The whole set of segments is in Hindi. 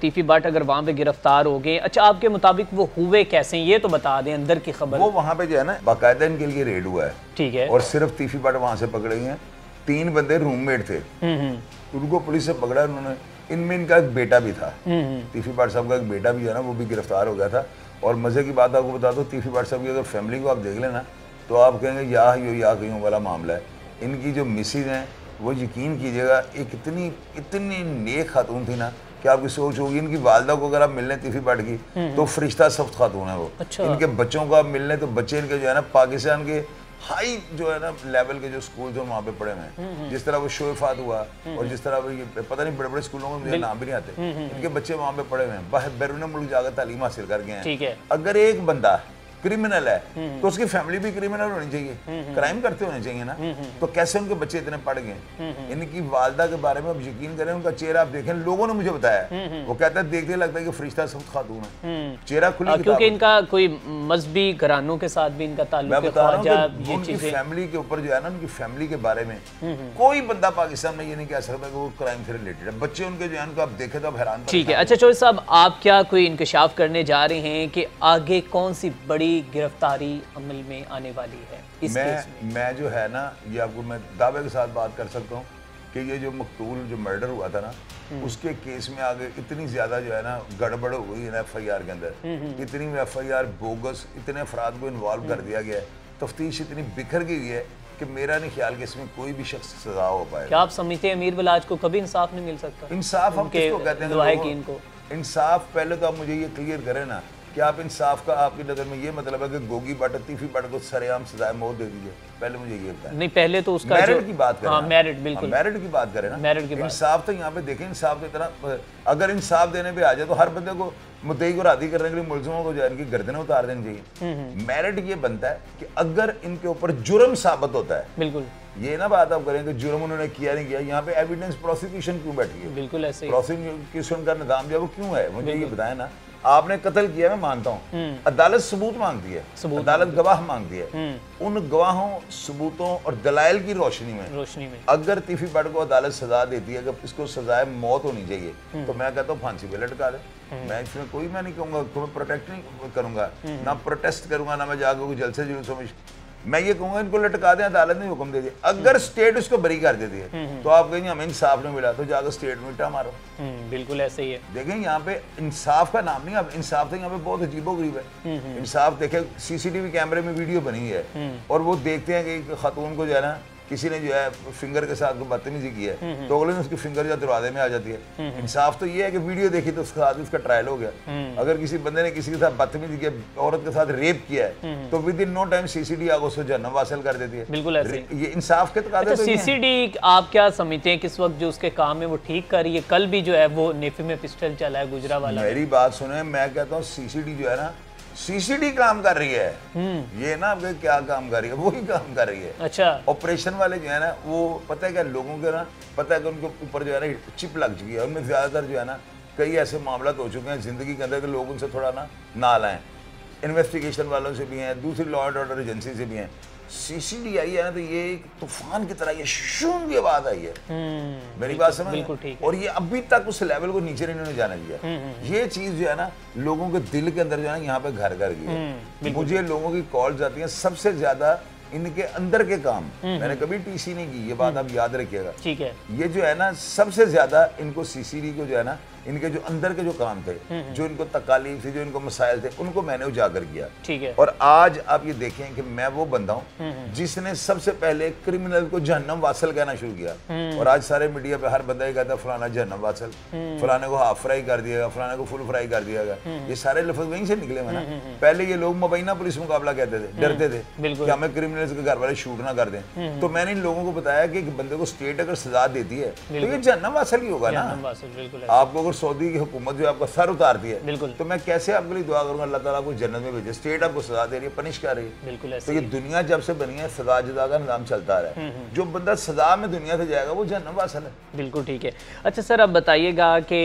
तीफी भट्ट अगर वहाँ पे गिरफ्तार हो गए, अच्छा आपके मुताबिक वो हुए कैसे, ये तो बता दें अंदर की खबर। वो वहाँ पे जो है ना बाकायदा इनके लिए रेड हुआ है, ठीक है, और सिर्फ तीफी भट्ट वहाँ से पकड़े गए हैं। 3 बंदे रूममेट थे, उनको पुलिस से पकड़ा उन्होंने। इनमें इनका एक बेटा भी था, तीफी भट्ट साहब का एक बेटा भी है ना, वो भी गिरफ्तार हो गया था। और मजे की बात आपको बता दो, तीफी भट्ट साहब की अगर फैमिली को आप देख लेना तो आप कहेंगे या कहीं वाला मामला है। इनकी जो मिसेज हैं वो यकीन कीजिएगा एक इतनी नेक खातून थी ना कि आपकी सोच होगी। इनकी वालदा को अगर आप मिलने तीफी भट्ट की तो फरिश्ता सख्त खातून है वो। अच्छा। इनके बच्चों को आप मिलने तो बच्चे इनके जो है ना पाकिस्तान के हाई जो है ना लेवल के जो स्कूल जो वहाँ पे पढ़े हुए हैं, जिस तरह वो शोएफात हुआ और जिस तरह वो ये पता नहीं बड़े बड़े स्कूलों में मुझे नाम भी नहीं आते, इनके बच्चे वहाँ पे पढ़े हुए हैं, बैरून मुल्क जाकर तालीम हासिल कर गए हैं। ठीक है। अगर एक बंदा क्रिमिनल है तो उसकी फैमिली भी क्रिमिनल होनी चाहिए, क्राइम करते होने चाहिए ना, तो कैसे उनके बच्चे इतने पढ़ गए। इनकी वालदा के बारे में आप यकीन करें, उनका चेहरा आप देखें, लोगों ने मुझे बताया, वो कहता है देखते लगता है कि फरिश्ता सख्त खातून है, चेहरा खुली किताब। क्योंकि इनका कोई मजहबी घरानों के साथ भी इनका ताल्लुक है, ख्वाजा ये उनकी चीजें। फैमिली के ऊपर जो है ना, उनकी फैमिली के बारे में कोई बंदा पाकिस्तान में ये नहीं कह सकता कि वो क्राइम से रिलेटेड है। बच्चे उनके जो है उनको आप देखे तो आप हैरान। ठीक है, अच्छा चौधरी साहब, आप क्या कोई इंकशाफ करने जा रहे हैं कि आगे कौन सी बड़ी गिरफ्तारी अमल में आने वाली है इस केस में? मैं जो है ना, ये आपको मैं दावे के साथ बात कर सकता हूँ कि ये जो मकतूल जो मर्डर हुआ था ना, उसके केस में आगे इतनी ज्यादा जो है ना गड़बड़ हुई है FIR के अंदर, इतनी FIR बोगस, इतने अफराद को इन्वॉल्व कर दिया गया है, तफ्तीश इतनी बिखर गई है कि मेरा नहीं ख्याल कि इसमें कोई भी शख्स सजा हो पाएगा। क्या आप समझते हैं अमीर बलाज को कभी इंसाफ नहीं मिल सकता? इंसाफ हम किसको कहते हैं? इंसाफ पहले तो आप मुझे ये क्लियर करें ना कि आप इंसाफ का आपकी नज़र में ये मतलब है कि गोगी भट्ट तीफी भट्ट को सरेआम सजाए मौत दे दीजिए? पहले मुझे ये बताएं। नहीं, पहले तो उसका मेरिट की बात करें। हाँ, मेरिट, बिल्कुल मेरिट की बात करें ना, मेरिट की बात। इंसाफ तो यहाँ पे देखें, इंसाफ तो इतना, अगर इंसाफ देने पे आ जाए तो हर बंदे को मुद्दई को राजी करने के लिए मुलजिमों को जो है इनकी गर्दनें उतार देनी चाहिए। मेरिट ये बनता है कि अगर इनके ऊपर जुर्म साबित होता है, बिल्कुल ये ना बात आप करें कि जुर्म उन्होंने किया नहीं किया, यहाँ पे एविडेंस प्रोसिक्यूशन क्यों बैठी है? बिल्कुल ऐसे ही प्रोसिक्यूशन का निजाम जो है वो क्यों है? मुझे ये बताया ना, आपने कत्ल किया मैं मानता हूँ, अदालत सबूत मांगती है, अदालत गवाह मांगती है, उन गवाहों, सबूतों और दलाइल की रोशनी में अगर तीफी भट्ट को अदालत सजा देती है कि इसको सजाए मौत होनी चाहिए, तो मैं कहता हूँ फांसी पे लटका दे। मैं इसमें कोई मैं नहीं कहूँगा, मैं प्रोटेक्ट नहीं करूँगा, ना प्रोटेस्ट करूँगा, ना मैं जाकर कोई जलसे जुलूसों में, मैं ये कहूँगा इनको लटका दें, अदालत ने हुक्म दे दिया। अगर स्टेट इसको बरी कर देती है तो आप कहेंगे हमें इंसाफ नहीं मिला, तो जाकर स्टेट में इटा मारो। बिल्कुल ऐसे ही है। देखें यहाँ पे इंसाफ का नाम नहीं, अब इंसाफ तो यहाँ पे बहुत अजीबोगरीब है। इंसाफ देखें, CCTV कैमरे में वीडियो बनी है और वो देखते हैं कि खातून को जो है ना किसी ने जो है फिंगर के साथ बदतमीजी की है, तो अगले दिन उसकी फिंगर जो दरवाजे में आ जाती है। इंसाफ तो ये है कि वीडियो देखी तो उसके साथ उसका ट्रायल हो गया। अगर किसी बंदे ने किसी के साथ बदतमीजी किया, औरत के साथ रेप किया है, तो within no time CCD आगे उसको जन्नत हासिल कर देती है। बिल्कुल ऐसे ये इंसाफ के तकाज़े। अच्छा, CCD आप क्या समझते हैं किस वक्त जो उसके काम है वो ठीक कर रही है? कल भी जो है वो नेफी में पिस्टल चला है गुजरा वाला। मेरी बात सुने, मैं कहता हूँ CCD जो है ना, CCD काम कर रही है, ये ना क्या काम कर रही है, वही काम कर रही है। अच्छा, ऑपरेशन वाले जो है ना, वो पता है क्या, लोगों के ना पता है कि उनके ऊपर जो है ना चिप लग चुकी है। उनमें ज्यादातर जो है ना कई ऐसे मामला हो चुके हैं जिंदगी के अंदर के लोग उनसे थोड़ा ना लाएं, इन्वेस्टिगेशन वालों से भी हैं, दूसरी लॉ एंड ऑर्डर एजेंसी से भी हैं। CCD आई है ना तो ये एक तूफान की तरह ये शूम की आवाज आई है। मेरी बात समझ, और ये अभी तक उस लेवल को नीचे नहीं इन्होंने जाने दिया। ये चीज जो है ना लोगों के दिल के अंदर जो है ना यहाँ पे घर घर गई है। मुझे लोगों की कॉल्स आती हैं, सबसे ज्यादा इनके अंदर के काम, मैंने कभी TC नहीं की, ये बात आप याद रखिएगा, ठीक है। ये जो है ना सबसे ज्यादा इनको CCD को जो है ना इनके जो अंदर के जो काम थे, जो इनको तकालीफ थी, जो इनको मसाइल थे, उनको मैंने उजागर किया, ठीक है। और आज आप ये देखें कि मैं वो बंदा हूँ जिसने सबसे पहले क्रिमिनल को जहन्नम वासल कहना शुरू किया। और आज सारे मीडिया पे हर बंदा ये कहता है फलाना जहन्नम वासल, फलाने को हाफ फ्राई कर दिया, फलाने को फुल फ्राई कर दिया गया। ये सारे लफ्ज वहीं से निकले हैं ना। पहले ये लोग मुबैना पुलिस मुकाबला कहते थे, डरते थे कि हमें क्रिमिनल्स के घर वाले शूट ना कर दें। तो मैंने इन लोगों को बताया कि बंदे को स्टेट अगर सजा देती है तो ये जहन्नम वासल ही होगा ना। आपको सऊदी की हुकूमत जो आपका सर उतारती है, तो मैं कैसे आपके लिए दुआ करूंगा अल्लाह ताला को जन्नत में भेजे? स्टेट आपको सजा दे रही है, पनिश कर रही है। बिल्कुल ऐसे। तो ये दुनिया जब से बनी है सजा जदा का निजाम चलता रहा है। जो बंदा सजा में दुनिया से जाएगा वो जन्नत वासल है। बिल्कुल ठीक है। अच्छा सर, अब बताइएगा कि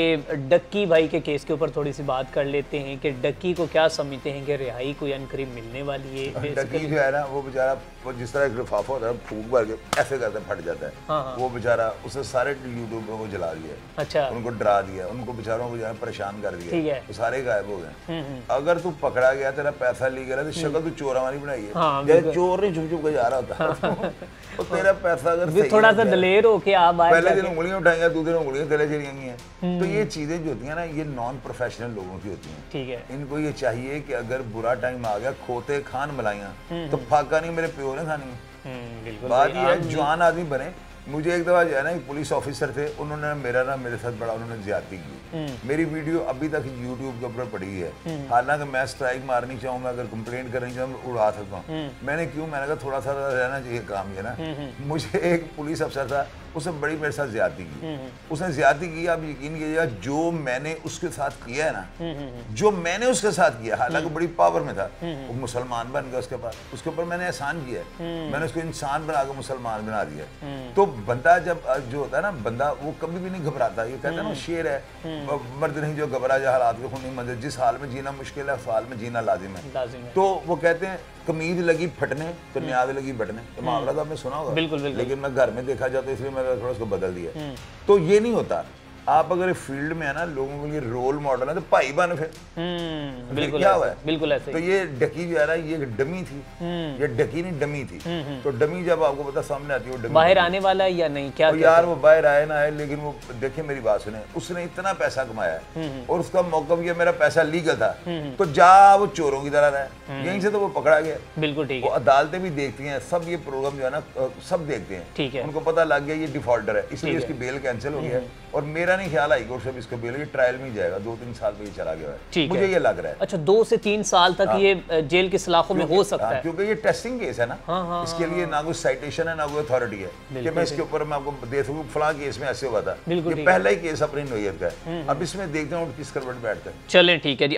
डक्की भाई के केस के ऊपर थोड़ी सी बात कर लेते हैं कि डक्की को क्या समझते हैं कि रिहाई कोई अनकरीब मिलने वाली है? डक्की जो है ना वो बेचारा जिस तरह एक लिफाफा होता है फूक भर के ऐसे करते फट जाता है। वो बेचारा उसने सारे यूट्यूबर को जला दिया, अच्छा, उनको डरा दिया, उनको बेचारों को जो है परेशान कर दिया, तो सारे गायब हो गए। अगर तू पकड़ा गया, तेरा पैसा ली गया, तो शक्ल तू चोर हमारी बनाई है, जैसे चोर नहीं छुप छुप के जा रहा होता तो तेरा पैसा अगर थोड़ा सा दलेर हो के आप पहले दिन उंगलियां उठाएंगे, दूसरे दिन उंगलियां गले चली जाएंगी। तो ये चीजें जो होती है ना, ये नॉन प्रोफेशनल लोगों की होती हैं। ठीक है, इनको ये चाहिए कि अगर बुरा टाइम आ गया, खोते खान मलाइयां तो फाका नहीं मेरे प्यो ने खानी है। बात ये है, जवान आदमी बने। मुझे एक दफा जो है ना, एक पुलिस ऑफिसर थे, उन्होंने मेरे साथ बड़ा उन्होंने ज्यादती की। मेरी वीडियो अभी तक यूट्यूब के ऊपर पड़ी है। हालांकि मैं स्ट्राइक मारनी चाहूँ, मैं अगर कंप्लेंट करनी चाहूँ, मैं उड़ा सकता हूँ। मैंने कहा थोड़ा सा रहना चाहिए काम, ये ना। मुझे एक पुलिस अफसर था, उसने बड़ी मेरे साथ ज्यादती की। उसने ज्यादती की, आप यकीन कीजिएगा, जो मैंने उसके साथ किया है ना, जो मैंने उसके साथ किया, हालांकि बड़ी पावर में था, वो मुसलमान बन गया। उसके बाद उसके ऊपर मैंने एहसान किया है, मैंने उसको इंसान बना कर मुसलमान बना दिया। तो बंदा जब जो होता है ना, बंदा वो कभी भी नहीं घबराता। ये कहते हैं ना, शेर है, मर्द नहीं जो घबरा जाए हालात के खून नहीं मंजर। जिस हाल में जीना मुश्किल है, उस हाल में जीना लाजिम है। तो वो कहते हैं, कमीज लगी फटने तो न्याज लगी बटने। तो मुहावरा तो आपने सुना होगा, बिल्कुल, लेकिन मैं घर में देखा जाता, इसलिए मैंने थोड़ा उसको बदल दिया। तो ये नहीं होता। आप अगर फील्ड में है ना, लोगों के लिए रोल मॉडल है, तो भाई बन फिर। बिल्कुल क्या हुआ है, बिल्कुल ऐसे। तो ये डकी जो है ना, ये डमी थी, ये डकी नहीं डमी थी। तो डमी जब आपको पता सामने आती है, वो डमी बाहर आने वाला है या नहीं, क्या यार वो बाहर आए ना आए, लेकिन वो देखिए मेरी बात सुने, उसने इतना पैसा कमाया और उसका मौका भी मेरा पैसा लीगल था, तो जा वो चोरों की तरह रहा, यहीं से तो वो पकड़ा गया। बिल्कुल ठीक है, अदालतें भी देखती हैं, सब ये प्रोग्राम जो है ना, सब देखते हैं। ठीक है, उनको पता लग गया ये डिफॉल्टर है, इसलिए इसकी बेल कैंसिल हो गया। और मेरा नहीं ख्याल हाई कोर्ट से भी इसको बेल, ये ट्रायल में ही जाएगा, 2-3 साल में ये चला गया है, मुझे ये लग रहा है। अच्छा, 2 से 3 साल तक ये जेल की सलाखों में हो सकता है, क्योंकि ये टेस्टिंग केस है ना। इसके लिए ना कोई साइटेशन है, ना कोई अथॉरिटी है कि मैं इसके ऊपर मैं आपको दे सकूं फलां केस में ऐसे हुआ था। ये पहला ही केस अपनी नोयत का है। अब इसमें देखते हैं किस करवट बैठता है। चलें, ठीक है जी।